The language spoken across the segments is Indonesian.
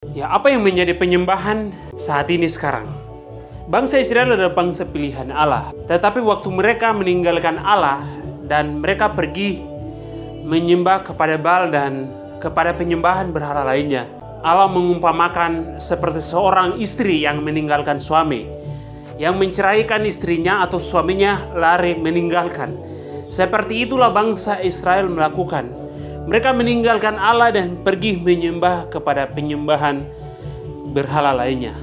Ya, apa yang menjadi penyembahan saat ini sekarang? Bangsa Israel adalah bangsa pilihan Allah. Tetapi waktu mereka meninggalkan Allah dan mereka pergi menyembah kepada Baal dan kepada penyembahan berhala lainnya, Allah mengumpamakan seperti seorang istri yang meninggalkan suami, yang menceraikan istrinya atau suaminya lari meninggalkan. Seperti itulah bangsa Israel melakukan. Mereka meninggalkan Allah dan pergi menyembah kepada penyembahan berhala lainnya.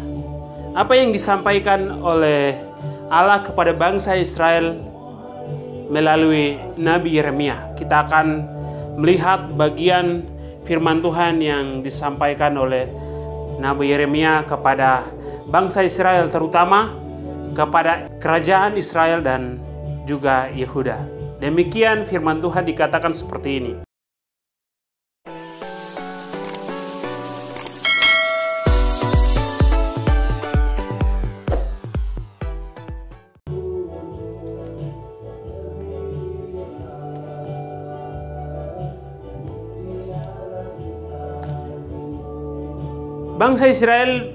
Apa yang disampaikan oleh Allah kepada bangsa Israel melalui Nabi Yeremia? Kita akan melihat bagian firman Tuhan yang disampaikan oleh Nabi Yeremia kepada bangsa Israel, terutama kepada kerajaan Israel dan juga Yehuda. Demikian firman Tuhan dikatakan seperti ini. Bangsa Israel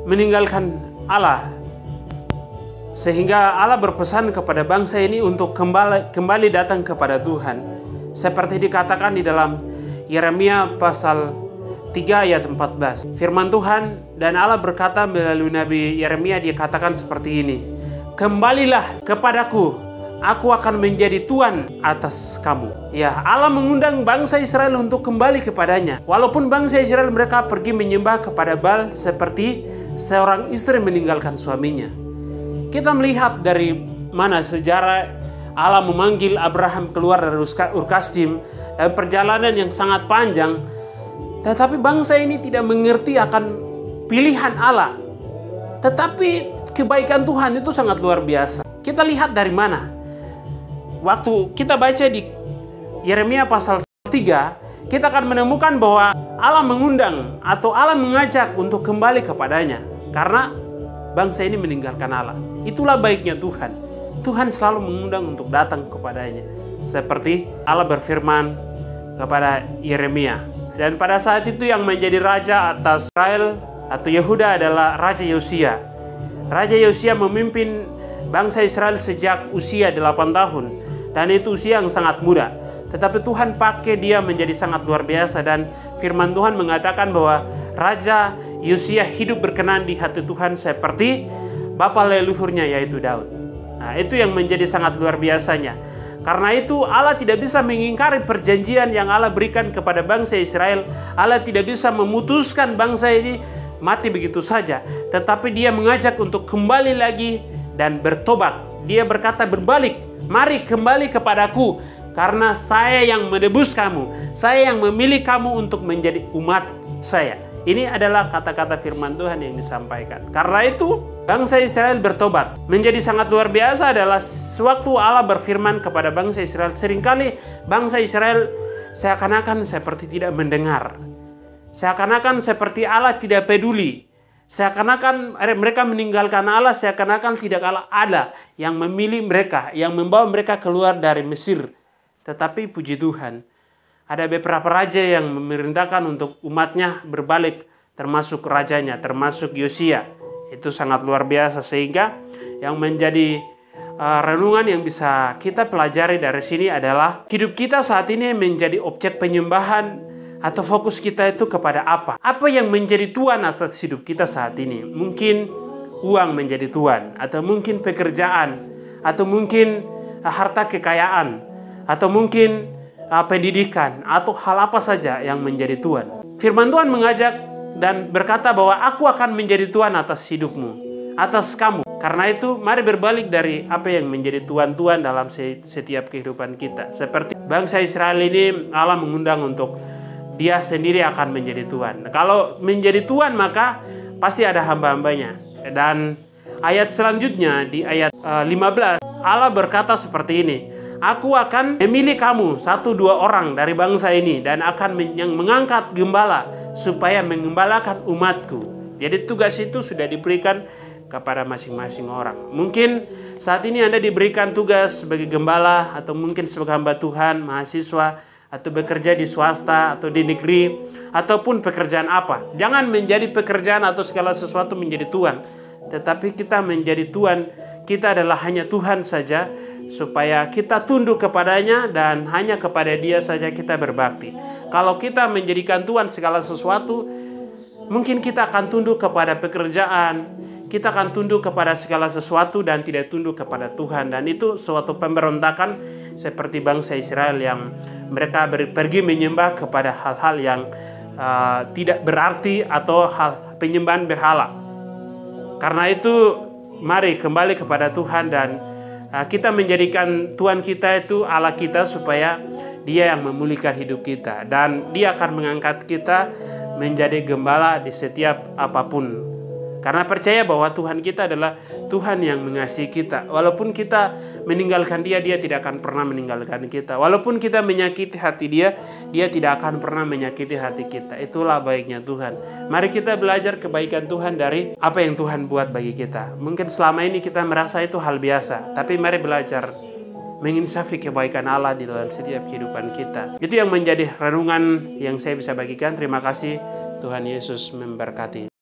meninggalkan Allah, sehingga Allah berpesan kepada bangsa ini untuk kembali datang kepada Tuhan. Seperti dikatakan di dalam Yeremia pasal 3 ayat 14. Firman Tuhan dan Allah berkata melalui Nabi Yeremia, dia katakan seperti ini. Kembalilah kepadaku, aku akan menjadi Tuhan atas kamu. Ya, Allah mengundang bangsa Israel untuk kembali kepadanya. Walaupun bangsa Israel mereka pergi menyembah kepada Baal seperti seorang istri meninggalkan suaminya. Kita melihat dari mana sejarah Allah memanggil Abraham keluar dari Ur Kasdim dan perjalanan yang sangat panjang. Tetapi bangsa ini tidak mengerti akan pilihan Allah. Tetapi kebaikan Tuhan itu sangat luar biasa. Kita lihat dari mana? Waktu kita baca di Yeremia pasal 3, kita akan menemukan bahwa Allah mengundang atau Allah mengajak untuk kembali kepadanya. Karena bangsa ini meninggalkan Allah. Itulah baiknya Tuhan. Tuhan selalu mengundang untuk datang kepadanya. Seperti Allah berfirman kepada Yeremia. Dan pada saat itu yang menjadi raja atas Israel atau Yehuda adalah Raja Yosia. Raja Yosia memimpin bangsa Israel sejak usia 8 tahun. Dan itu usia yang sangat muda. Tetapi Tuhan pakai dia menjadi sangat luar biasa. Dan firman Tuhan mengatakan bahwa Raja Yosia hidup berkenan di hati Tuhan seperti bapa leluhurnya yaitu Daud. Nah, itu yang menjadi sangat luar biasanya. Karena itu Allah tidak bisa mengingkari perjanjian yang Allah berikan kepada bangsa Israel. Allah tidak bisa memutuskan bangsa ini mati begitu saja. Tetapi dia mengajak untuk kembali lagi dan bertobat. Dia berkata berbalik. Mari kembali kepadaku, karena saya yang menebus kamu. Saya yang memilih kamu untuk menjadi umat saya. Ini adalah kata-kata firman Tuhan yang disampaikan. Karena itu, bangsa Israel bertobat. Menjadi sangat luar biasa adalah sewaktu Allah berfirman kepada bangsa Israel. Seringkali bangsa Israel seakan-akan seperti tidak mendengar. Seakan-akan seperti Allah tidak peduli. Seakan-akan mereka meninggalkan Allah, seakan-akan tidak Allah ada yang memilih mereka, yang membawa mereka keluar dari Mesir. Tetapi puji Tuhan, ada beberapa raja yang memerintahkan untuk umatnya berbalik, termasuk rajanya, termasuk Yosia. Itu sangat luar biasa, sehingga yang menjadi renungan yang bisa kita pelajari dari sini adalah hidup kita saat ini menjadi objek penyembahan. Atau fokus kita itu kepada apa? Apa yang menjadi tuan atas hidup kita saat ini? Mungkin uang menjadi tuan, atau mungkin pekerjaan, atau mungkin harta kekayaan, atau mungkin pendidikan, atau hal apa saja yang menjadi tuan. Firman Tuhan mengajak dan berkata bahwa aku akan menjadi tuan atas hidupmu, atas kamu. Karena itu mari berbalik dari apa yang menjadi tuan-tuan dalam setiap kehidupan kita. Seperti bangsa Israel ini, Allah mengundang untuk dia sendiri akan menjadi Tuhan. Kalau menjadi Tuhan maka pasti ada hamba-hambanya. Dan ayat selanjutnya di ayat 15 Allah berkata seperti ini. Aku akan memilih kamu 1-2 orang dari bangsa ini dan akan mengangkat gembala supaya mengembalakan umatku. Jadi tugas itu sudah diberikan kepada masing-masing orang. Mungkin saat ini Anda diberikan tugas sebagai gembala atau mungkin sebagai hamba Tuhan, mahasiswa, atau bekerja di swasta atau di negeri ataupun pekerjaan apa. Jangan menjadi pekerjaan atau segala sesuatu menjadi Tuhan, tetapi kita menjadi Tuhan. Kita adalah hanya Tuhan saja, supaya kita tunduk kepadanya dan hanya kepada Dia saja kita berbakti. Kalau kita menjadikan Tuhan segala sesuatu, mungkin kita akan tunduk kepada pekerjaan, kita akan tunduk kepada segala sesuatu dan tidak tunduk kepada Tuhan. Dan itu suatu pemberontakan seperti bangsa Israel yang mereka pergi menyembah kepada hal-hal yang tidak berarti atau hal penyembahan berhala. Karena itu mari kembali kepada Tuhan dan kita menjadikan Tuhan kita itu Allah kita, supaya Dia yang memulihkan hidup kita. Dan Dia akan mengangkat kita menjadi gembala di setiap apapun. Karena percaya bahwa Tuhan kita adalah Tuhan yang mengasihi kita. Walaupun kita meninggalkan Dia, Dia tidak akan pernah meninggalkan kita. Walaupun kita menyakiti hati Dia, Dia tidak akan pernah menyakiti hati kita. Itulah baiknya Tuhan. Mari kita belajar kebaikan Tuhan dari apa yang Tuhan buat bagi kita. Mungkin selama ini kita merasa itu hal biasa, tapi mari belajar menginsafi kebaikan Allah di dalam setiap kehidupan kita. Itu yang menjadi renungan yang saya bisa bagikan. Terima kasih. Tuhan Yesus memberkati.